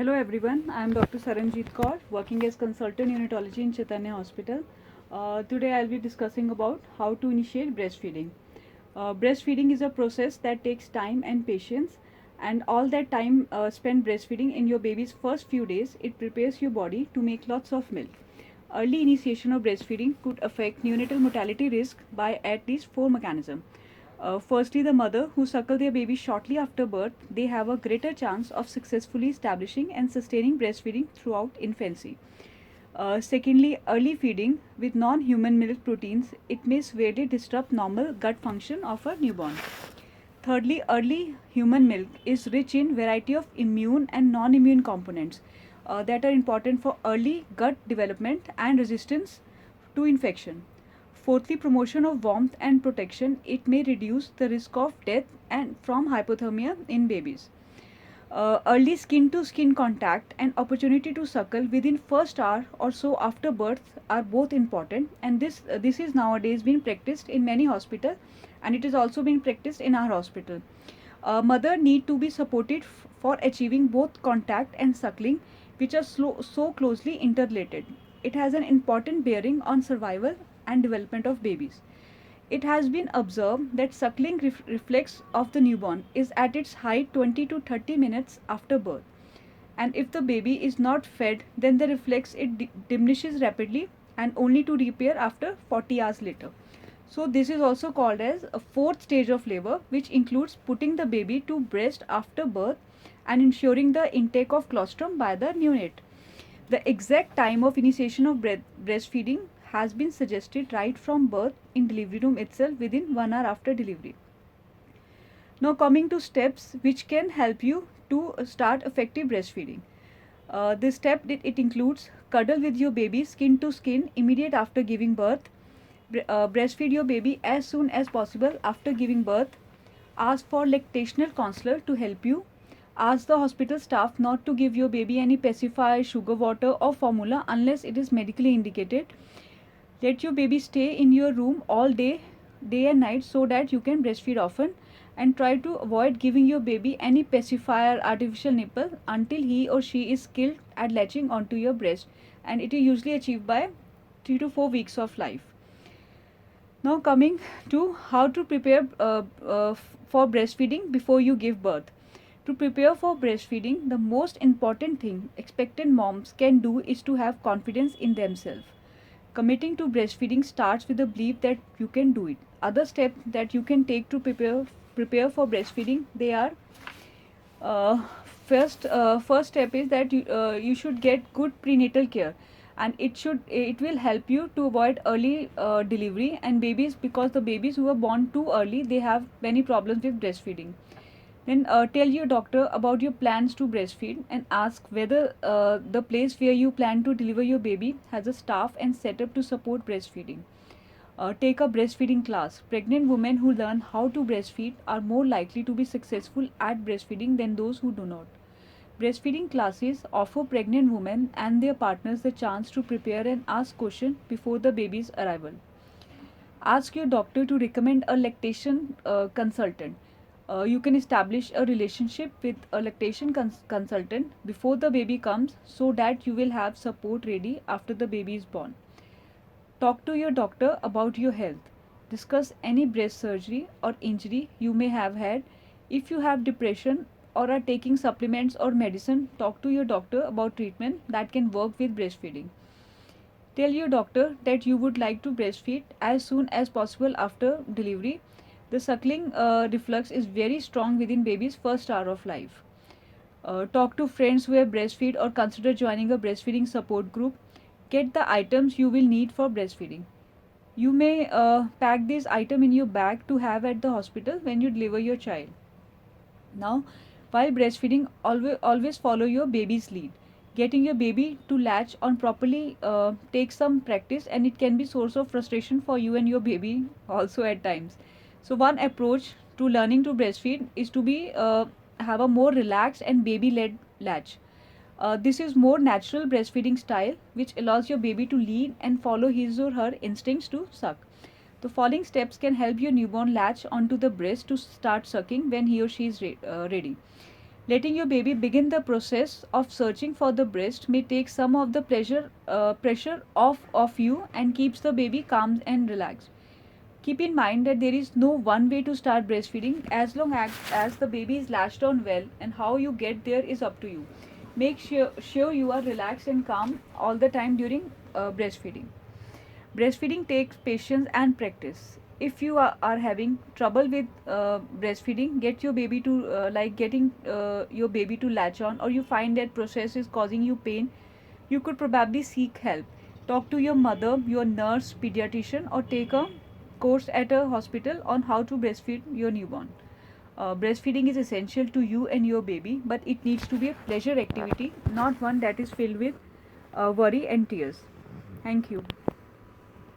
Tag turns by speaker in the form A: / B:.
A: Hello everyone, I am Dr. Saranjeet Kaur, working as consultant neonatology in Chaitanya Hospital. Today I will be discussing about how to initiate breastfeeding. Breastfeeding is a process that takes time and patience, and all that time spent breastfeeding in your baby's first few days, it prepares your body to make lots of milk. Early initiation of breastfeeding could affect neonatal mortality risk by at least four mechanisms. Firstly, the mother who suckle their baby shortly after birth, they have a greater chance of successfully establishing and sustaining breastfeeding throughout infancy. Secondly, early feeding with non-human milk proteins, it may severely disrupt normal gut function of a newborn. Thirdly, early human milk is rich in variety of immune and non-immune components that are important for early gut development and resistance to infection. Fourthly, promotion of warmth and protection. It may reduce the risk of death and from hypothermia in babies. Early skin to skin contact and opportunity to suckle within first hour or so after birth are both important, and this is nowadays being practiced in many hospitals, and it is also being practiced in our hospital. Mother need to be supported for achieving both contact and suckling, which are so closely interrelated. It has an important bearing on survival and development of babies. It has been observed that suckling reflex of the newborn is at its height 20 to 30 minutes after birth. And if the baby is not fed, then the reflex diminishes rapidly and only to reappear after 40 hours later. So this is also called as a fourth stage of labor, which includes putting the baby to breast after birth and ensuring the intake of colostrum by the neonate. The exact time of initiation of breastfeeding has been suggested right from birth in delivery room itself within 1 hour after delivery. Now coming to steps which can help you to start effective breastfeeding. This step it includes cuddle with your baby skin to skin immediate after giving birth. Breastfeed your baby as soon as possible after giving birth. Ask for lactational counselor to help you. Ask the hospital staff not to give your baby any pacifier, sugar water or formula unless it is medically indicated. Let your baby stay in your room all day and night so that you can breastfeed often, and try to avoid giving your baby any pacifier artificial nipple until he or she is skilled at latching onto your breast, and it is usually achieved by 3 to 4 weeks of life. Now coming to how to prepare for breastfeeding before you give birth. To prepare for breastfeeding, the most important thing expectant moms can do is to have confidence in themselves. Committing to breastfeeding starts with the belief that you can do it. Other steps that you can take to prepare for breastfeeding, they are uh, first step is that you should get good prenatal care, and it will help you to avoid early delivery and babies, because the babies who are born too early, they have many problems with breastfeeding. Then tell your doctor about your plans to breastfeed and ask whether the place where you plan to deliver your baby has a staff and setup to support breastfeeding. Take a breastfeeding class. Pregnant women who learn how to breastfeed are more likely to be successful at breastfeeding than those who do not. Breastfeeding classes offer pregnant women and their partners the chance to prepare and ask questions before the baby's arrival. Ask your doctor to recommend a lactation consultant. You can establish a relationship with a lactation consultant before the baby comes so that you will have support ready after the baby is born. Talk to your doctor about your health. Discuss any breast surgery or injury you may have had. If you have depression or are taking supplements or medicine, talk to your doctor about treatment that can work with breastfeeding. Tell your doctor that you would like to breastfeed as soon as possible after delivery. The suckling reflux is very strong within baby's first hour of life. Talk to friends who have breastfeed or consider joining a breastfeeding support group. Get the items you will need for breastfeeding. You may pack this item in your bag to have at the hospital when you deliver your child. Now, while breastfeeding, always follow your baby's lead. Getting your baby to latch on properly takes some practice, and it can be source of frustration for you and your baby also at times. So one approach to learning to breastfeed is to be have a more relaxed and baby-led latch. This is more natural breastfeeding style, which allows your baby to lead and follow his or her instincts to suck. The following steps can help your newborn latch onto the breast to start sucking when he or she is ready. Letting your baby begin the process of searching for the breast may take some of the pressure off of you and keeps the baby calm and relaxed. Keep in mind that there is no one way to start breastfeeding as the baby is latched on well, and how you get there is up to you. Make sure you are relaxed and calm all the time during breastfeeding. Breastfeeding takes patience and practice. If you are having trouble with breastfeeding, get your baby to getting your baby to latch on, or you find that process is causing you pain, you could probably seek help. Talk to your mother, your nurse, pediatrician, or take a course at a hospital on how to breastfeed your newborn. Breastfeeding is essential to you and your baby, but it needs to be a pleasure activity, not one that is filled with worry and tears. Thank you.